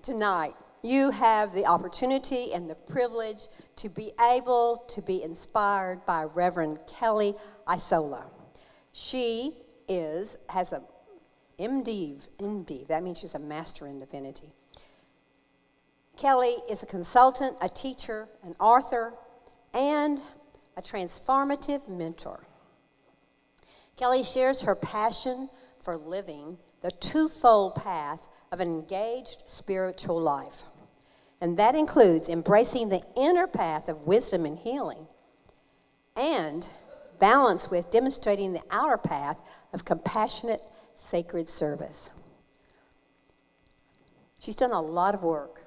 Tonight, you have the opportunity and the privilege to be able to be inspired by Reverend Kelly Isola. She has a MD, that means she's a master in divinity. Kelly is a consultant, a teacher, an author, and a transformative mentor. Kelly shares her passion for living the twofold path of an engaged spiritual life. And that includes embracing the inner path of wisdom and healing and balance with demonstrating the outer path of compassionate, sacred service. She's done a lot of work.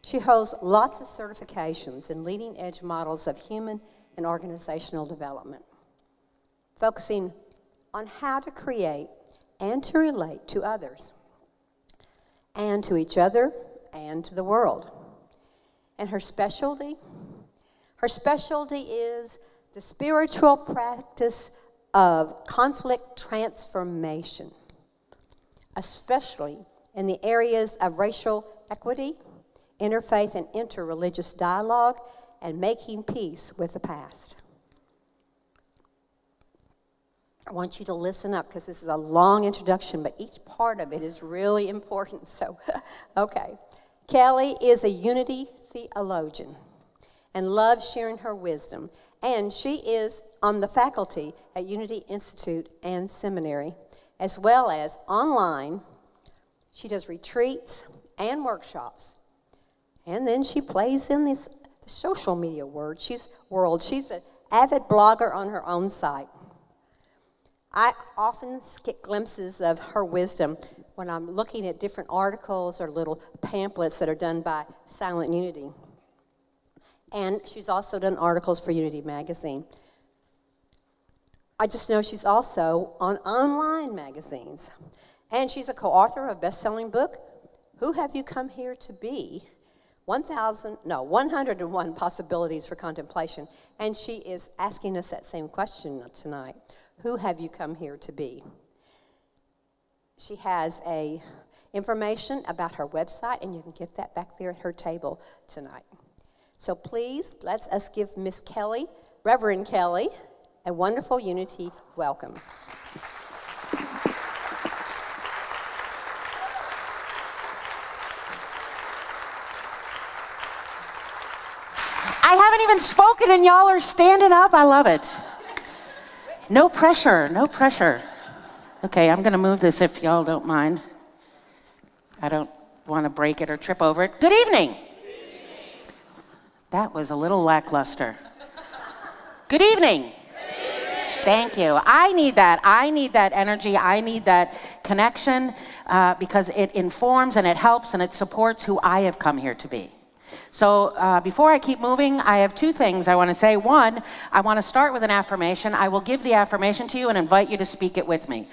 She holds lots of certifications in leading edge models of human and organizational development, focusing on how to create and to relate to others, and to each other, and to the world. And her specialty is the spiritual practice of conflict transformation, especially in the areas of racial equity, interfaith and interreligious dialogue, and making peace with the past. I want you to listen up because this is a long introduction, but each part of it is really important. So, okay. Kelly is a unity theologian and loves sharing her wisdom. And she is on the faculty at Unity Institute and Seminary, as well as online. She does retreats and workshops. And then she plays in the social media world. She's an avid blogger on her own site. I often get glimpses of her wisdom when I'm looking at different articles or little pamphlets that are done by Silent Unity. And she's also done articles for Unity Magazine. I just know she's also on online magazines. And she's a co-author of a best-selling book, Who Have You Come Here to Be? 101 Possibilities for Contemplation. And she is asking us that same question tonight. Who have you come here to be? She has information about her website, and you can get that back there at her table tonight. So please, let's us give Miss Kelly, Reverend Kelly, a wonderful Unity welcome. I haven't even spoken and y'all are standing up. I love it. No pressure, no pressure. Okay, I'm going to move this if y'all don't mind. I don't want to break it or trip over it. Good evening. Good evening. That was a little lackluster. Good evening. Good evening. Thank you. I need that. I need that energy. I need that connection because it informs and it helps and it supports who I have come here to be. So before I keep moving, I have two things I want to say. One, I want to start with an affirmation. I will give the affirmation to you and invite you to speak it with me.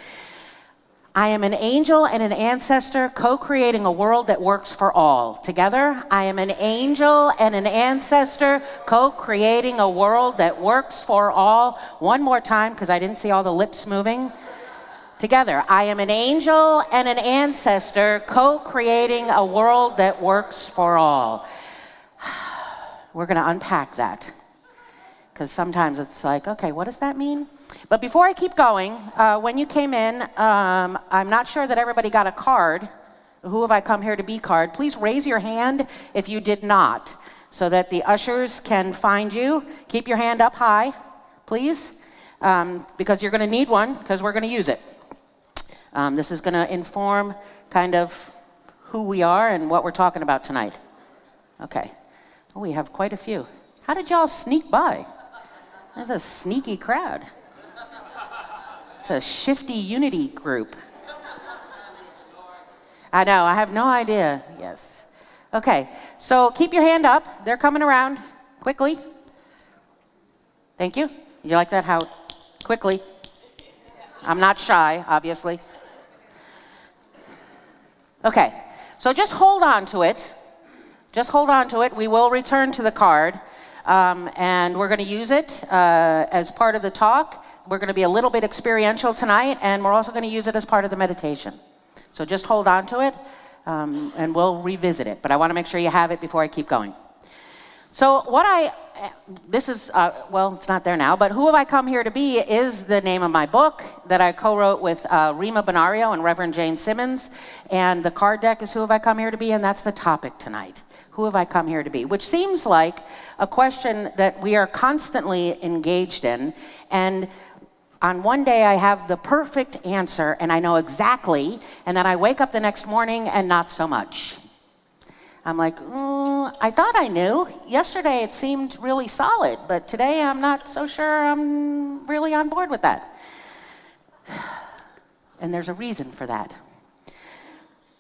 I am an angel and an ancestor co-creating a world that works for all. Together, I am an angel and an ancestor co-creating a world that works for all. One more time, because I didn't see all the lips moving. Together, I am an angel and an ancestor co-creating a world that works for all. We're going to unpack that because sometimes it's like, okay, what does that mean? But before I keep going, when you came in, I'm not sure that everybody got a card, Who Have I Come Here to Be card. Please raise your hand if you did not so that the ushers can find you. Keep your hand up high, please, because you're going to need one because we're going to use it. This is going to inform kind of who we are and what we're talking about tonight. Okay. Oh, we have quite a few. How did y'all sneak by? That's a sneaky crowd. It's a shifty Unity group. I know, I have no idea. Yes. Okay, so keep your hand up. They're coming around quickly. Thank you. You like that, how quickly? I'm not shy, obviously. Okay, so just hold on to it. Just hold on to it. We will return to the card, and we're going to use it as part of the talk. We're going to be a little bit experiential tonight, and we're also going to use it as part of the meditation. So just hold on to it. and we'll revisit it. But I want to make sure you have it before I keep going. So it's not there now, but Who Have I Come Here to Be is the name of my book that I co-wrote with Rima Benario and Reverend Jane Simmons. And the card deck is Who Have I Come Here to Be? And that's the topic tonight. Who have I come here to be? Which seems like a question that we are constantly engaged in. And on one day I have the perfect answer and I know exactly, and then I wake up the next morning and not so much. I'm like, I thought I knew. Yesterday it seemed really solid, but today I'm not so sure I'm really on board with that. And there's a reason for that.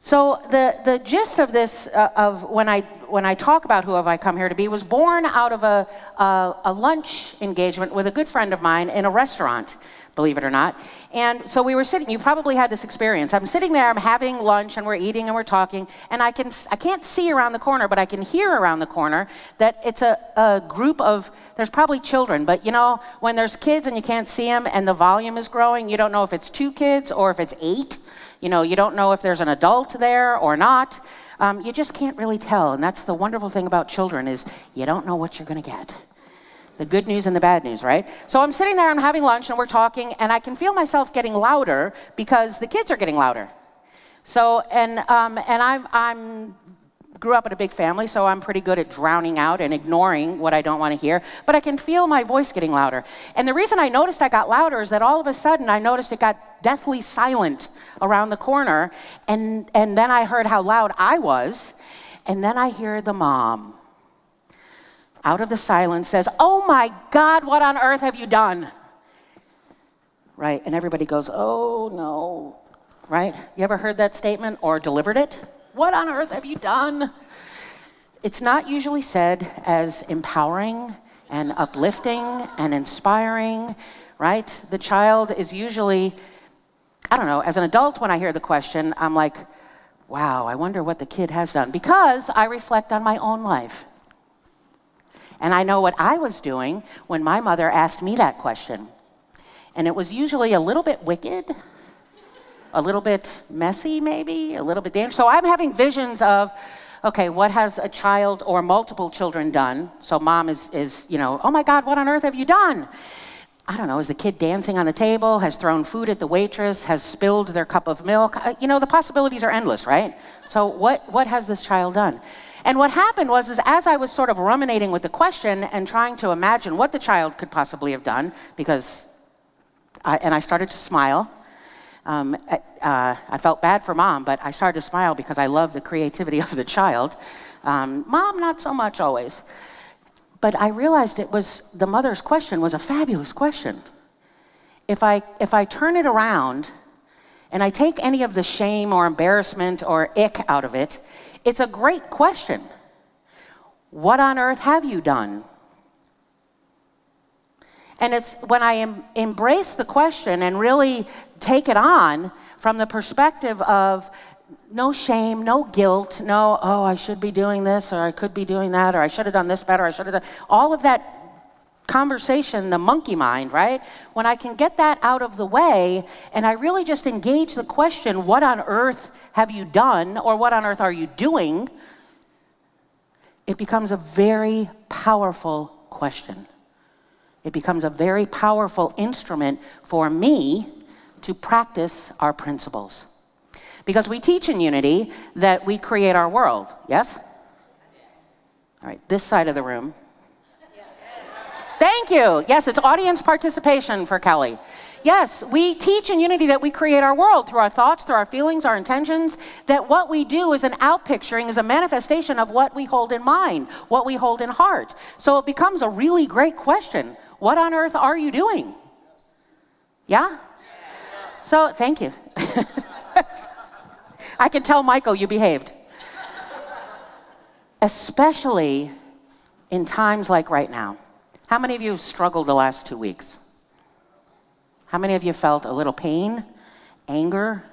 So the gist of this, of when I talk about Who Have I Come Here to Be, was born out of a lunch engagement with a good friend of mine in a restaurant, believe it or not. And so we were sitting, you probably had this experience. I'm sitting there, I'm having lunch, and we're eating and we're talking, and I can't see around the corner, but I can hear around the corner that it's a group of, there's probably children, but you know, when there's kids and you can't see them and the volume is growing, you don't know if it's 2 kids or if it's 8. You know, you don't know if there's an adult there or not. You just can't really tell, and that's the wonderful thing about children is you don't know what you're going to get. The good news and the bad news, right? So I'm sitting there, I'm having lunch, and we're talking, and I can feel myself getting louder because the kids are getting louder. So, and I'm grew up in a big family, so I'm pretty good at drowning out and ignoring what I don't want to hear, but I can feel my voice getting louder. And the reason I noticed I got louder is that all of a sudden I noticed it got deathly silent around the corner, and then I heard how loud I was, and then I hear the mom out of the silence says, "Oh my God, what on earth have you done?" Right, and everybody goes, "Oh no," right? You ever heard that statement or delivered it? What on earth have you done? It's not usually said as empowering and uplifting and inspiring, right? The child is usually, I don't know, as an adult when I hear the question, I'm like, wow, I wonder what the kid has done. Because I reflect on my own life. And I know what I was doing when my mother asked me that question. And it was usually a little bit wicked, a little bit messy maybe, a little bit dangerous. So I'm having visions of, okay, what has a child or multiple children done? So mom is, you know, oh my God, what on earth have you done? I don't know, is the kid dancing on the table, has thrown food at the waitress, has spilled their cup of milk? You know, the possibilities are endless, right? So what has this child done? And what happened was, is as I was sort of ruminating with the question and trying to imagine what the child could possibly have done, because I started to smile. I felt bad for mom, but I started to smile because I love the creativity of the child. Mom, not so much always. But I realized it was, the mother's question was a fabulous question. If I turn it around and I take any of the shame or embarrassment or ick out of it, it's a great question. What on earth have you done? And it's when I embrace the question and really take it on from the perspective of no shame, no guilt, no, oh, I should be doing this, or I could be doing that, or I should have done this better, I should have done, all of that conversation, the monkey mind, right? When I can get that out of the way and I really just engage the question, what on earth have you done, or what on earth are you doing? It becomes a very powerful question. It becomes a very powerful instrument for me to practice our principles. Because we teach in Unity that we create our world, yes? All right, this side of the room. Thank you. Yes, it's audience participation for Kelly. Yes, we teach in Unity that we create our world through our thoughts, through our feelings, our intentions, that what we do is an outpicturing, is a manifestation of what we hold in mind, what we hold in heart. So it becomes a really great question. What on earth are you doing? Yeah? So, thank you. I can tell Michael you behaved. Especially in times like right now. How many of you have struggled the last 2 weeks? How many of you felt a little pain, anger,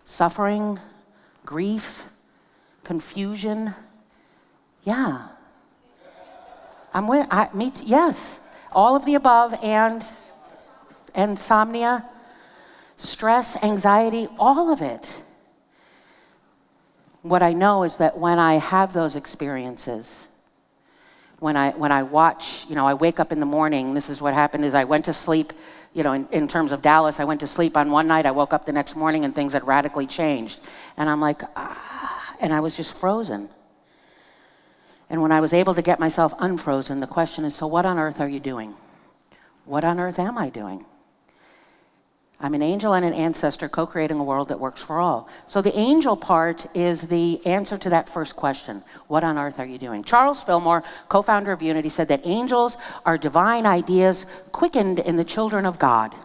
suffering, grief, confusion? Yeah. Yes. All of the above, and insomnia, stress, anxiety, all of it. what I know is that when I have those experiences, when I watch, I wake up in the morning, this is what happened is I went to sleep, in terms of Dallas, I went to sleep on one night, I woke up the next morning and things had radically changed. And I'm like, and I was just frozen. And when I was able to get myself unfrozen, the question is, so what on earth are you doing? What on earth am I doing? I'm an angel and an ancestor co-creating a world that works for all. So the angel part is the answer to that first question. What on earth are you doing? Charles Fillmore, co-founder of Unity, said that angels are divine ideas quickened in the children of God.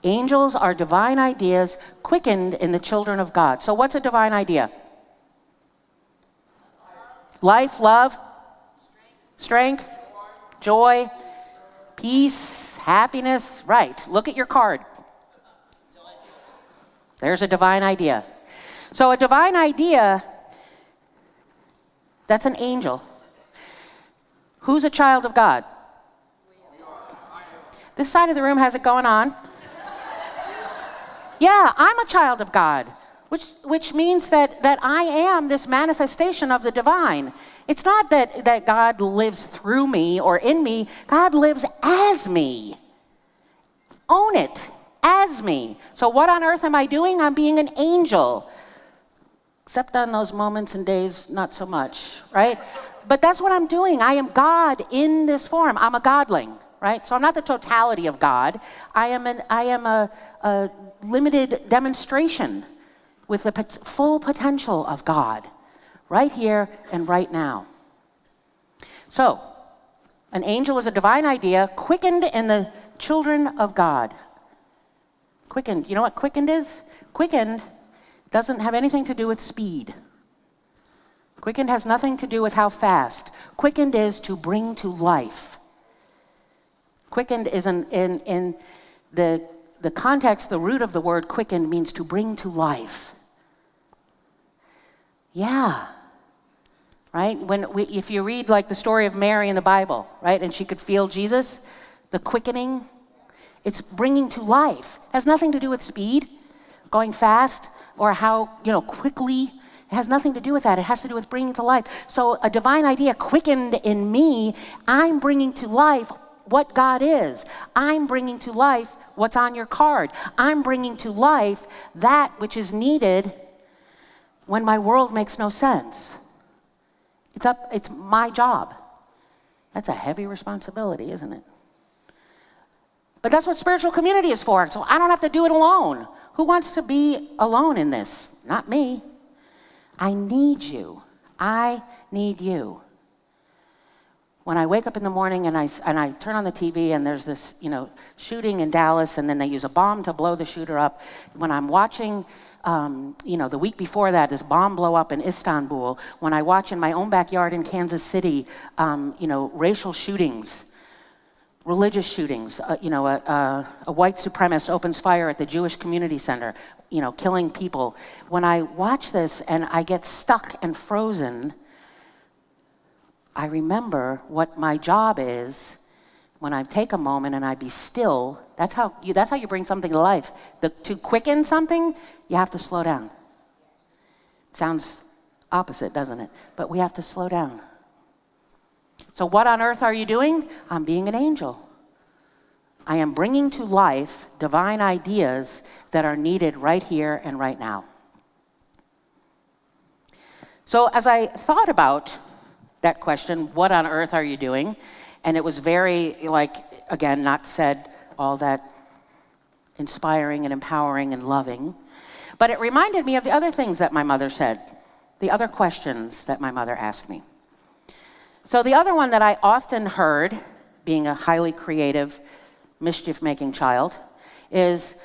Angels are divine ideas quickened in the children of God. So what's a divine idea? Life, love, strength, joy, peace, happiness. Right. Look at your card. There's a divine idea. So a divine idea, that's an angel. Who's a child of God? This side of the room has it going on. Yeah, I'm a child of God, which means that I am this manifestation of the divine. It's not that God lives through me or in me. God lives as me. Own it, as me. So what on earth am I doing? I'm being an angel. Except on those moments and days, not so much, right? But that's what I'm doing. I am God in this form. I'm a godling, right? So I'm not the totality of God. I am a limited demonstration with the full potential of God, right here and right now. So, an angel is a divine idea quickened in the children of God. Quickened. You know what quickened is? Quickened doesn't have anything to do with speed. Quickened has nothing to do with how fast. Quickened is to bring to life. Quickened is in the context, the root of the word quickened means to bring to life. Yeah. Right? If you read like the story of Mary in the Bible, right, and she could feel Jesus, the quickening, it's bringing to life. It has nothing to do with speed, going fast, or how, quickly. It has nothing to do with that. It has to do with bringing to life. So a divine idea quickened in me, I'm bringing to life what God is. I'm bringing to life what's on your card. I'm bringing to life that which is needed when my world makes no sense. It's my job. That's a heavy responsibility, isn't it? But that's what spiritual community is for. So I don't have to do it alone. Who wants to be alone in this? Not me. I need you. I need you. When I wake up in the morning and I turn on the TV and there's this, shooting in Dallas and then they use a bomb to blow the shooter up. When I'm watching, the week before that, this bomb blow up in Istanbul. When I watch in my own backyard in Kansas City, racial shootings, religious shootings. A white supremacist opens fire at the Jewish community center, killing people. When I watch this and I get stuck and frozen, I remember what my job is when I take a moment and I be still. That's how you bring something to life. To quicken something, you have to slow down. Sounds opposite, doesn't it? But we have to slow down. So what on earth are you doing? I'm being an angel. I am bringing to life divine ideas that are needed right here and right now. So as I thought about that question, what on earth are you doing? And it was very, again, not said all that inspiring and empowering and loving. But it reminded me of the other things that my mother said, the other questions that my mother asked me. So the other one that I often heard, being a highly creative, mischief-making child, is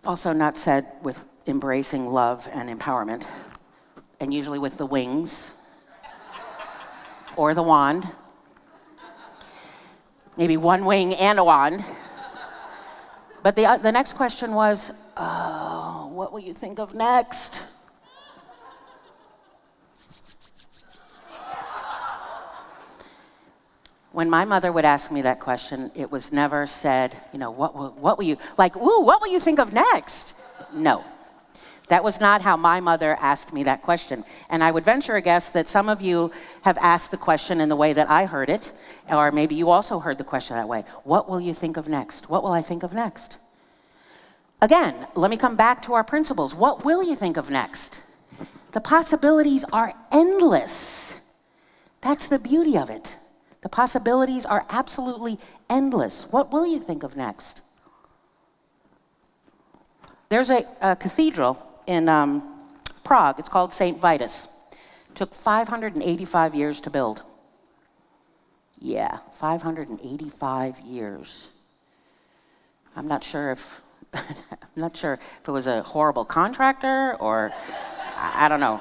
also not said with embracing love and empowerment, and usually with the wings or the wand. Maybe one wing and a wand. But the next question was, what will you think of next? When my mother would ask me that question, it was never said, what will you, what will you think of next? No. That was not how my mother asked me that question. And I would venture a guess that some of you have asked the question in the way that I heard it, or maybe you also heard the question that way. What will you think of next? What will I think of next? Again, let me come back to our principles. What will you think of next? The possibilities are endless. That's the beauty of it. The possibilities are absolutely endless. What will you think of next? There's a cathedral in Prague. It's called St. Vitus. It took 585 years to build. Yeah, 585 years. I'm not sure if it was a horrible contractor or I don't know.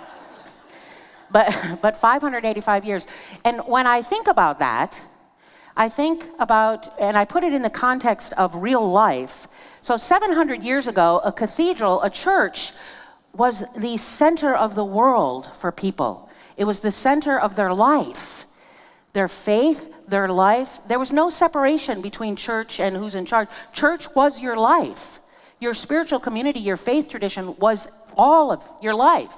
But 585 years. And when I think about that, I think about, and I put it in the context of real life. So 700 years ago, a cathedral, a church, was the center of the world for people. It was the center of their life, their faith, their life. There was no separation between church and who's in charge. Church was your life. Your spiritual community, your faith tradition was all of your life.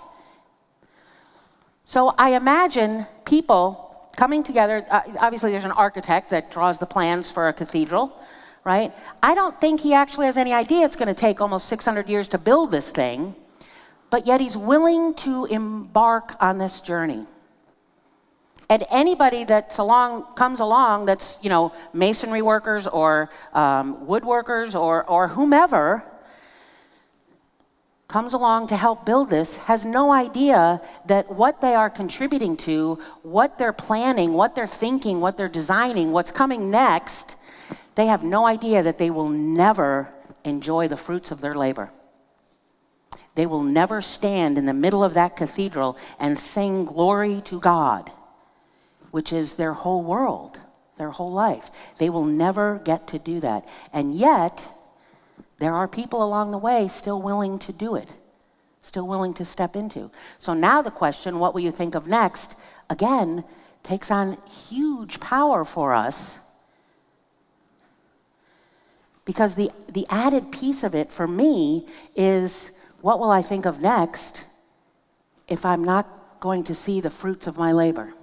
So I imagine people coming together. Obviously, there's an architect that draws the plans for a cathedral, right? I don't think he actually has any idea it's going to take almost 600 years to build this thing, but yet he's willing to embark on this journey. And anybody comes along that's, masonry workers or woodworkers or whomever comes along to help build this has no idea that what they are contributing to, what they're planning, what they're thinking, what they're designing, what's coming next, they have no idea that they will never enjoy the fruits of their labor. They will never stand in the middle of that cathedral and sing glory to God, which is their whole world, their whole life. They will never get to do that. And yet, there are people along the way still willing to do it, still willing to step into. So now the question, what will you think of next, again, takes on huge power for us, because the added piece of it for me is, what will I think of next if I'm not going to see the fruits of my labor?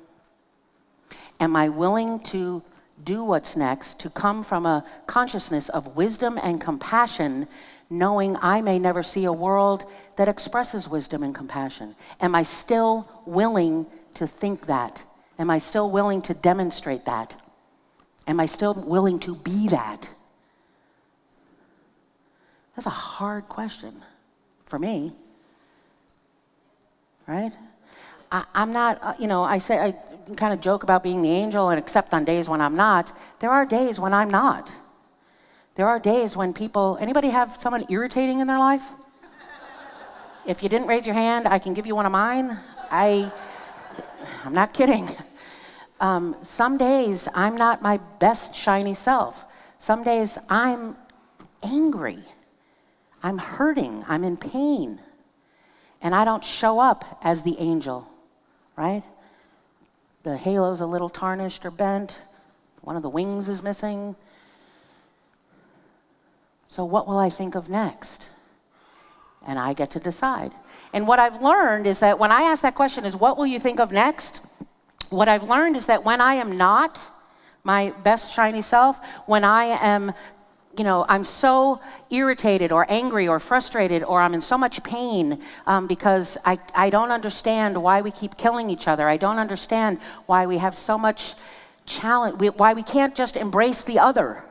Am I willing to do what's next, to come from a consciousness of wisdom and compassion, knowing I may never see a world that expresses wisdom and compassion? Am I still willing to think that? Am I still willing to demonstrate that? Am I still willing to be that? That's a hard question for me, right? I'm not, I kind of joke about being the angel and except on days when I'm not. There are days when I'm not. There are days when anybody have someone irritating in their life? If you didn't raise your hand, I can give you one of mine. I'm not kidding. Some days I'm not my best shiny self. Some days I'm angry. I'm hurting. I'm in pain. And I don't show up as the angel, right? The halo's a little tarnished or bent. One of the wings is missing. So what will I think of next? And I get to decide. And what I've learned is that when I ask that question is, what will you think of next? What I've learned is that when I am not my best shiny self, when I am, I'm so irritated or angry or frustrated or I'm in so much pain because I don't understand why we keep killing each other. I don't understand why we have so much challenge, why we can't just embrace the other,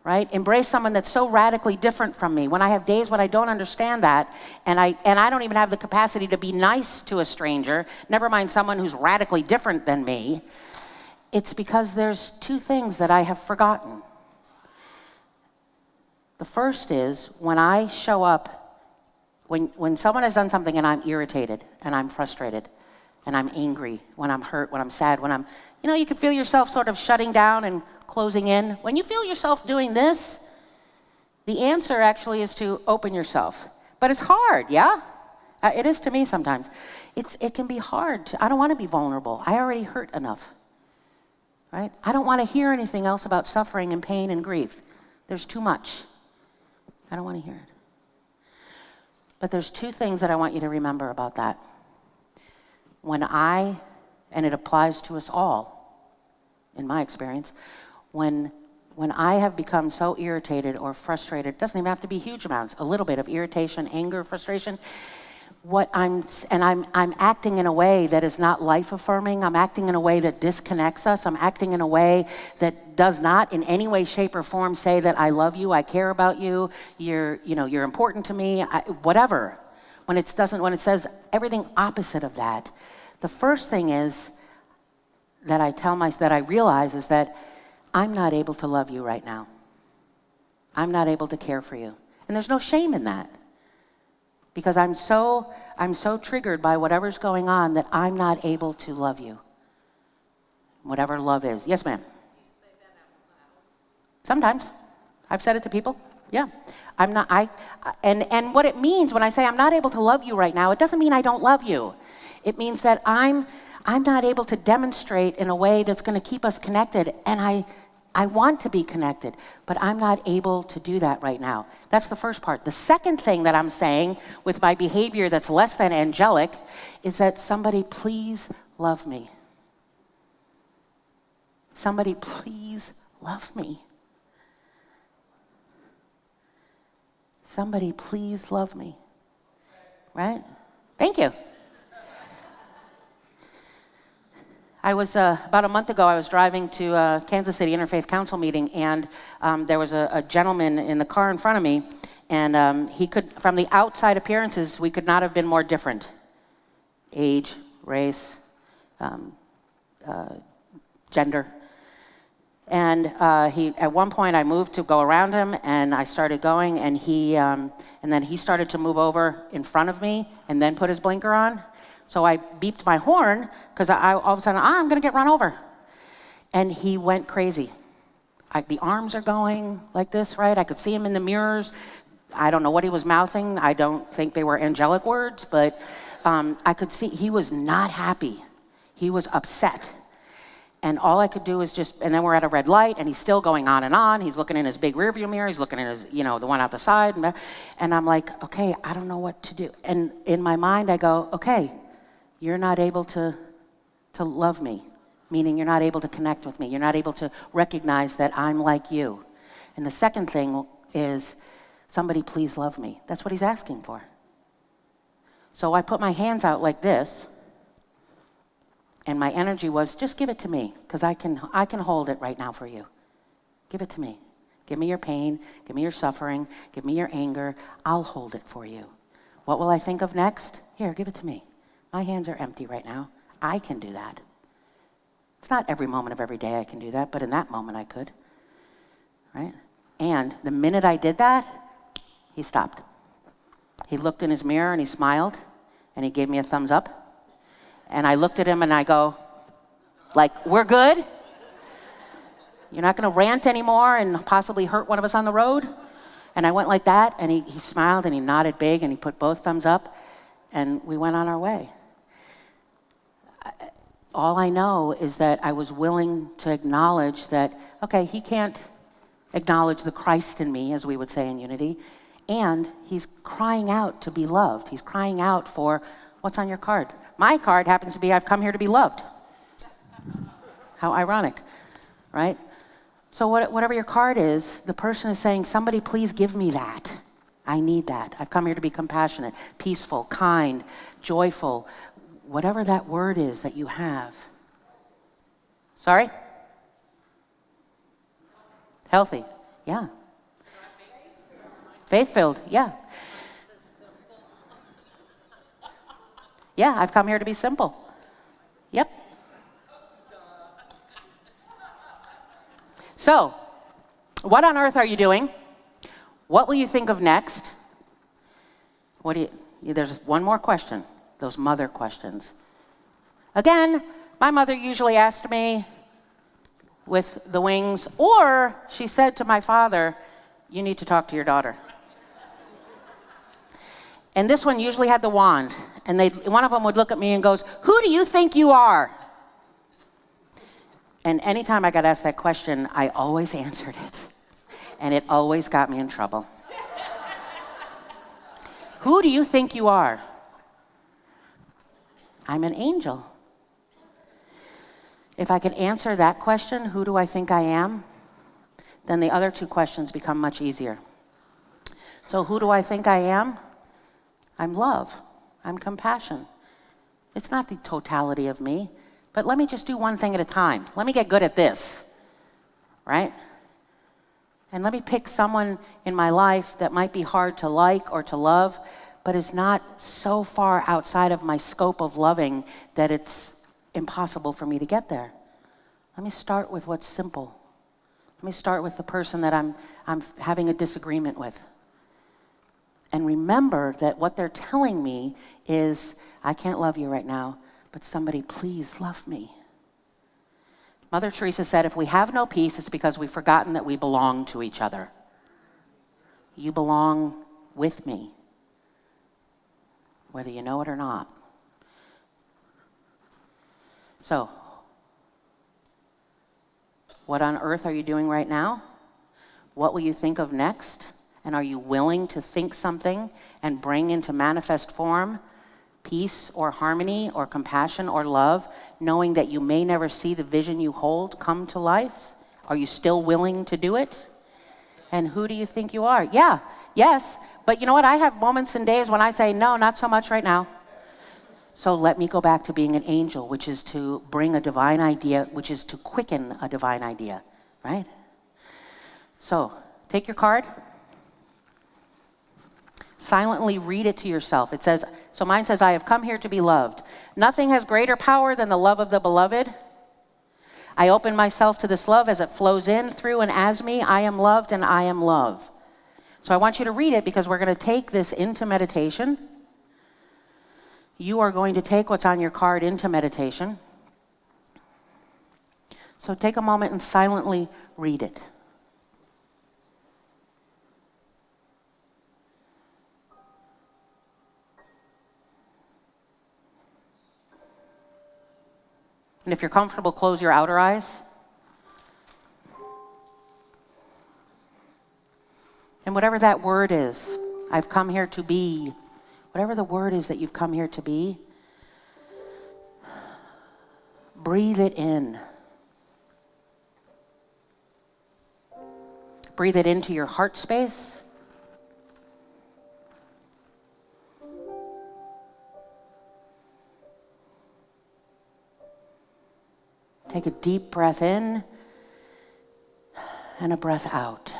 right? Embrace someone that's so radically different from me. When I have days when I don't understand that and I don't even have the capacity to be nice to a stranger, never mind someone who's radically different than me, it's because there's two things that I have forgotten. The first is when I show up, when someone has done something and I'm irritated and I'm frustrated and I'm angry, when I'm hurt, when I'm sad, when I'm, you can feel yourself sort of shutting down and closing in. When you feel yourself doing this, the answer actually is to open yourself. But it's hard, yeah? It is to me sometimes. It can be hard. I don't want to be vulnerable. I already hurt enough, right? I don't want to hear anything else about suffering and pain and grief. There's too much. I don't want to hear it. But there's two things that I want you to remember about that. And it applies to us all, in my experience, when I have become so irritated or frustrated, it doesn't even have to be huge amounts, a little bit of irritation, anger, frustration, I'm acting in a way that is not life-affirming. I'm acting in a way that disconnects us. I'm acting in a way that does not in any way, shape, or form say that I love you, I care about you, you're important to me, whatever. When it says everything opposite of that, the first thing is that I realize is that I'm not able to love you right now. I'm not able to care for you. And there's no shame in that. Because I'm so triggered by whatever's going on that I'm not able to love you. Whatever love is. Yes, ma'am. You say that out loud? Sometimes. I've said it to people. Yeah. And what it means when I say I'm not able to love you right now, it doesn't mean I don't love you. It means that I'm not able to demonstrate in a way that's going to keep us connected, and I want to be connected, but I'm not able to do that right now. That's the first part. The second thing that I'm saying with my behavior that's less than angelic is that somebody please love me. Somebody please love me. Somebody please love me. Right? Thank you. I was, about a month ago, I was driving to a Kansas City Interfaith Council meeting, and there was a gentleman in the car in front of me, and he could, from the outside appearances, we could not have been more different. Age, race, gender. And at one point, I moved to go around him, and I started going, and then he started to move over in front of me, and then put his blinker on. So I beeped my horn, because all of a sudden, I'm going to get run over. And he went crazy. The arms are going like this, right? I could see him in the mirrors. I don't know what he was mouthing. I don't think they were angelic words, but I could see he was not happy. He was upset. And all I could do is and then we're at a red light, and he's still going on and on. He's looking in his big rearview mirror. He's looking in his, the one out the side. And I'm like, okay, I don't know what to do. And in my mind, I go, okay, you're not able to love me, meaning you're not able to connect with me. You're not able to recognize that I'm like you. And the second thing is, somebody please love me. That's what he's asking for. So I put my hands out like this, and my energy was, just give it to me, because I can hold it right now for you. Give it to me. Give me your pain. Give me your suffering. Give me your anger. I'll hold it for you. What will I think of next? Here, give it to me. My hands are empty right now. I can do that. It's not every moment of every day I can do that, but in that moment I could. Right? And the minute I did that, he stopped. He looked in his mirror and he smiled, and he gave me a thumbs up. And I looked at him and I go, like, we're good? You're not going to rant anymore and possibly hurt one of us on the road? And I went like that, and he smiled and he nodded big and he put both thumbs up, and we went on our way. All I know is that I was willing to acknowledge that, okay, he can't acknowledge the Christ in me, as we would say in Unity, and he's crying out to be loved. He's crying out for, what's on your card? My card happens to be, I've come here to be loved. How ironic, right? So whatever your card is, the person is saying, somebody please give me that. I need that. I've come here to be compassionate, peaceful, kind, joyful, whatever that word is that you have. Sorry? Healthy, yeah. Faith-filled, yeah. Yeah, I've come here to be simple. Yep. So, what on earth are you doing? What will you think of next? There's one more question, those mother questions. Again, my mother usually asked me with the wings, or she said to my father, you need to talk to your daughter. And this one usually had the wand, and one of them would look at me and goes, who do you think you are? And anytime I got asked that question, I always answered it. And it always got me in trouble. Who do you think you are? I'm an angel. If I could answer that question, who do I think I am? Then the other two questions become much easier. So who do I think I am? I'm love. I'm compassion. It's not the totality of me, but let me just do one thing at a time. Let me get good at this, right? And let me pick someone in my life that might be hard to like or to love, but is not so far outside of my scope of loving that it's impossible for me to get there. Let me start with what's simple. Let me start with the person that I'm having a disagreement with. And remember that what they're telling me is, I can't love you right now, but somebody please love me. Mother Teresa said, if we have no peace, it's because we've forgotten that we belong to each other. You belong with me, whether you know it or not. So, what on earth are you doing right now? What will you think of next? And are you willing to think something and bring into manifest form peace or harmony or compassion or love, knowing that you may never see the vision you hold come to life? Are you still willing to do it? And who do you think you are? Yeah, yes, but you know what? I have moments and days when I say, no, not so much right now. So let me go back to being an angel, which is to bring a divine idea, which is to quicken a divine idea, right? So take your card. Silently read it to yourself. It says, so mine says, I have come here to be loved. Nothing has greater power than the love of the beloved. I open myself to this love as it flows in, through, and as me. I am loved and I am love. So I want you to read it because we're going to take this into meditation. You are going to take what's on your card into meditation. So take a moment and silently read it. And if you're comfortable, close your outer eyes. And whatever that word is, I've come here to be, whatever the word is that you've come here to be, breathe it in. Breathe it into your heart space. Take a deep breath in and a breath out.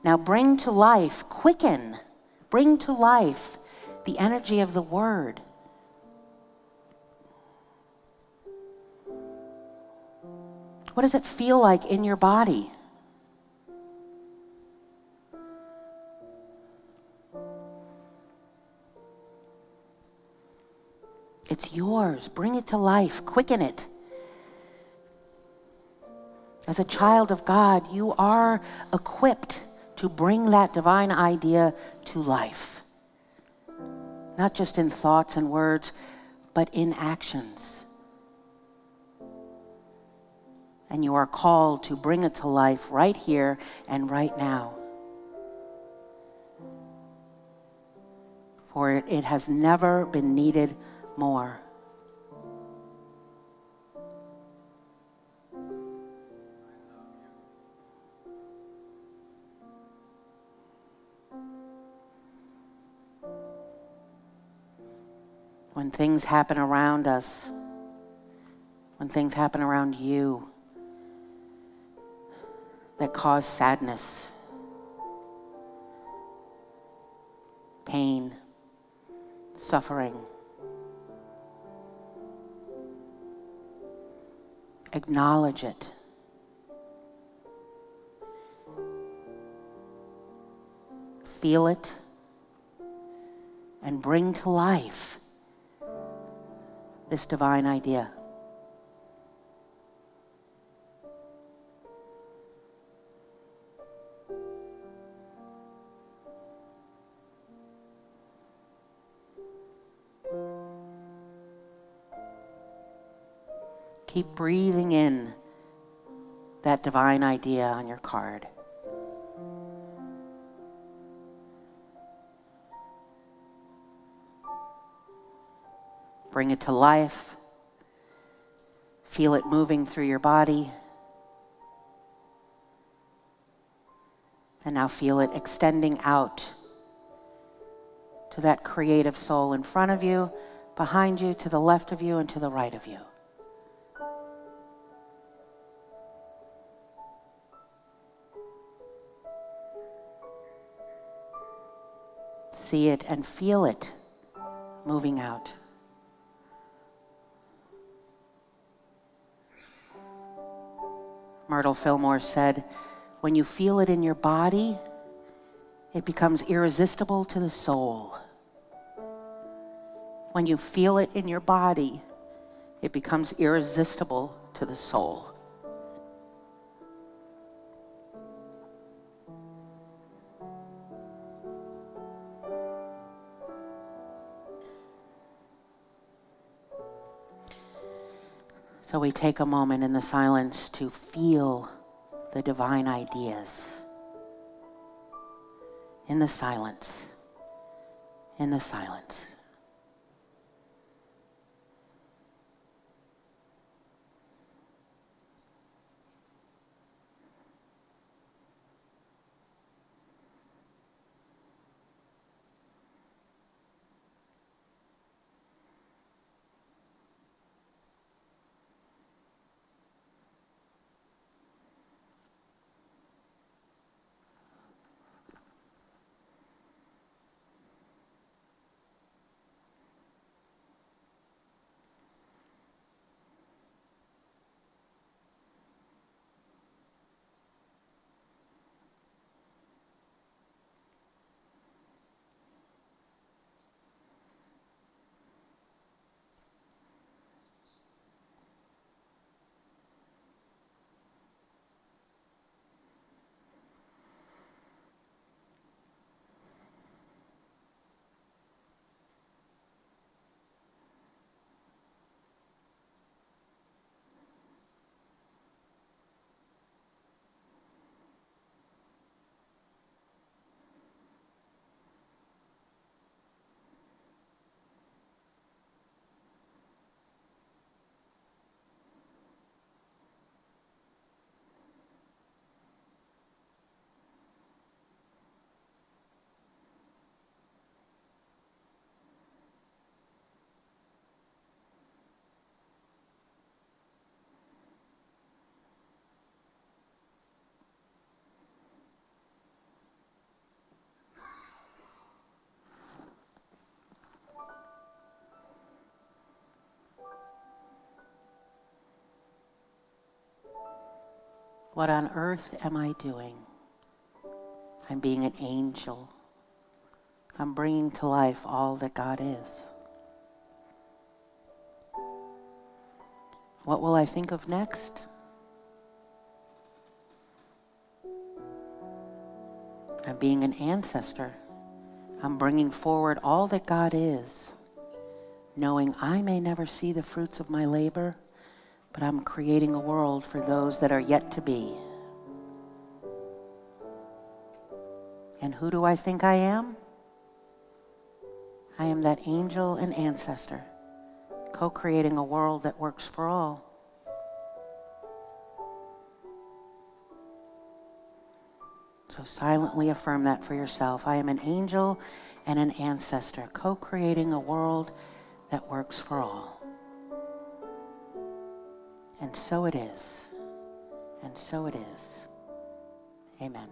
Now bring to life, quicken, bring to life the energy of the word. What does it feel like in your body? It's yours. Bring it to life. Quicken it. As a child of God, you are equipped to bring that divine idea to life. Not just in thoughts and words, but in actions. And you are called to bring it to life right here and right now. For it has never been needed more. When things happen around us, when things happen around you that cause sadness, pain, suffering, acknowledge it. Feel it and bring to life this divine idea. Keep breathing in that divine idea on your card. Bring it to life. Feel it moving through your body. And now feel it extending out to that creative soul in front of you, behind you, to the left of you, and to the right of you. See it and feel it moving out. Myrtle Fillmore said, when you feel it in your body, it becomes irresistible to the soul. When you feel it in your body, it becomes irresistible to the soul. So we take a moment in the silence to feel the divine ideas. In the silence. In the silence. What on earth am I doing? I'm being an angel. I'm bringing to life all that God is. What will I think of next? I'm being an ancestor. I'm bringing forward all that God is, knowing I may never see the fruits of my labor, but I'm creating a world for those that are yet to be. And who do I think I am? I am that angel and ancestor, co-creating a world that works for all. So silently affirm that for yourself. I am an angel and an ancestor, co-creating a world that works for all. And so it is. And so it is. Amen.